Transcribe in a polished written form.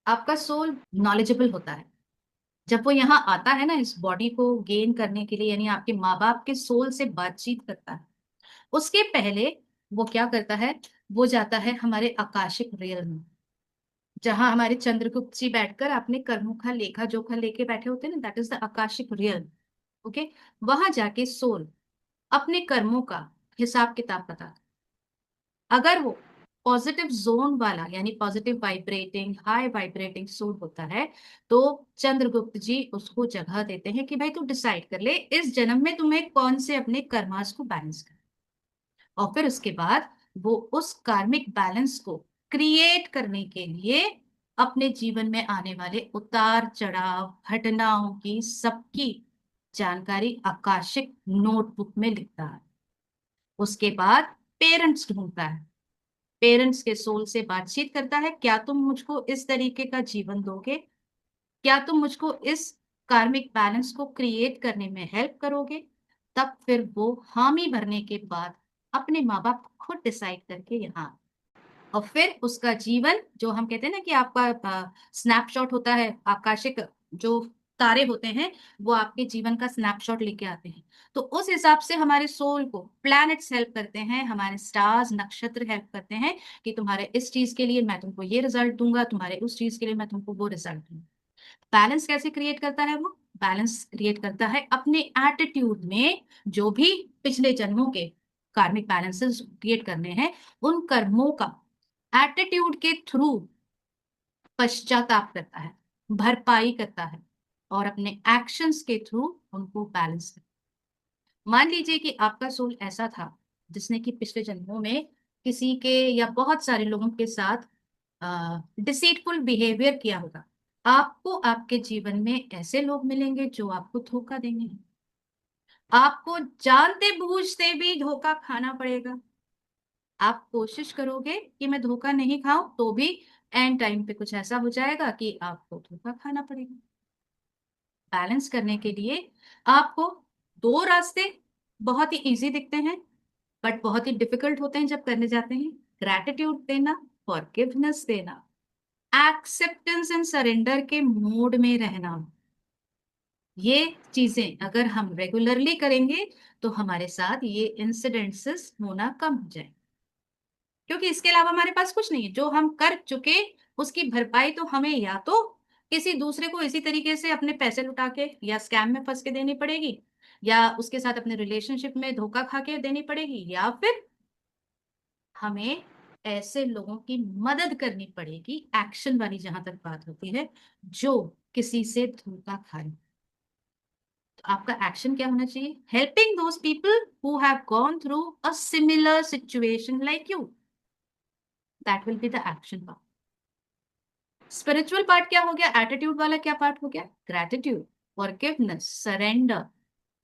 आपका soul knowledgeable होता है। जब वो यहाँ आता है ना इस बॉडी को गेन करने के लिए, यानी आपके माँ बाप के सोल से बातचीत करता है, उसके पहले वो क्या करता है, वो जाता है हमारे आकाशिक रियल में, जहां हमारे चंद्रगुप्त जी बैठकर अपने कर्मों का लेखा जोखा लेके बैठे होते हैं ना, that is the Akashic real. Okay. वहां जाके सोल अपने कर्मों का हिसाब किताब बताता है। अगर वो पॉजिटिव जोन वाला यानी positive vibrating high vibrating soul होता है, तो चंद्रगुप्त जी उसको जगह देते हैं कि भाई तू डिसाइड कर ले इस जन्म में तुम्हें कौन से अपने कर्मास को बैलेंस कर। और फिर उसके बाद वो उस कार्मिक बैलेंस को क्रिएट करने के लिए अपने जीवन में आने वाले उतार चढ़ाव घटनाओं की सबकी जानकारी आकाशिक नोटबुक में लिखता है। उसके बाद पेरेंट्स ढूंढता है, पेरेंट्स के सोल से बातचीत करता है, क्या तुम मुझको इस तरीके का जीवन दोगे, क्या तुम मुझको इस कार्मिक बैलेंस को क्रिएट करने में हेल्प करोगे। तब फिर वो हामी भरने के बाद अपने माँ बाप खुद डिसाइड करके यहाँ, और फिर उसका जीवन जो हम कहते हैं ना कि आपका स्नैपशॉट होता है आकाशिक, जो तारे होते हैं वो आपके जीवन का स्नैपशॉट लेके आते हैं। तो उस हिसाब से हमारे सोल को प्लैनेट्स हेल्प करते हैं, हमारे स्टार्स नक्षत्र हेल्प करते हैं कि तुम्हारे इस चीज के लिए मैं तुमको ये रिजल्ट दूंगा, तुम्हारे उस चीज के लिए मैं तुमको वो रिजल्ट दूंगा। बैलेंस कैसे क्रिएट करता है वो, बैलेंस क्रिएट करता है अपने एटीट्यूड में। जो भी पिछले जन्मों के कार्मिक बैलेंसेस क्रिएट करने हैं, उन कर्मों का एटीट्यूड के थ्रू पश्चाताप करता है, भरपाई करता है, और अपने एक्शंस के थ्रू उनको बैलेंस करता है। मान लीजिए कि आपका सोल ऐसा था जिसने कि पिछले जन्मों में किसी के या बहुत सारे लोगों के साथ डिसीटफुल बिहेवियर किया होगा। आपको आपके जीवन में ऐसे लोग मिलेंगे जो आपको धोखा देंगे, आपको जानते बूझते भी धोखा खाना पड़ेगा। आप कोशिश करोगे कि मैं धोखा नहीं खाऊं, तो भी एंड टाइम पे कुछ ऐसा हो जाएगा कि आपको धोखा खाना पड़ेगा। बैलेंस करने के लिए आपको दो रास्ते बहुत ही इजी दिखते हैं, बट बहुत ही डिफिकल्ट होते हैं जब करने जाते हैं। ग्रैटिट्यूड देना, फॉरगिवनेस देना, एक्सेप्टेंस एंड सरेंडर के मोड में रहना, ये चीजें अगर हम रेगुलरली करेंगे तो हमारे साथ ये इंसिडेंसेस होना कम हो जाए। क्योंकि इसके अलावा हमारे पास कुछ नहीं है, जो हम कर चुके उसकी भरपाई तो हमें या तो किसी दूसरे को इसी तरीके से अपने पैसे लुटा के या स्कैम में फंस के देनी पड़ेगी, या उसके साथ अपने रिलेशनशिप में धोखा खा के देनी पड़ेगी, या फिर हमें ऐसे लोगों की मदद करनी पड़ेगी, एक्शन वाली जहां तक बात होती है, जो किसी से धोखा खाए। तो आपका एक्शन क्या होना चाहिए, helping those people who have gone through a similar situation like you, that will be the action part. Spiritual part क्या हो गया, एटीट्यूड वाला क्या पार्ट हो गया, ग्रेटिट्यूड, फॉरगिवनेस, सरेंडर,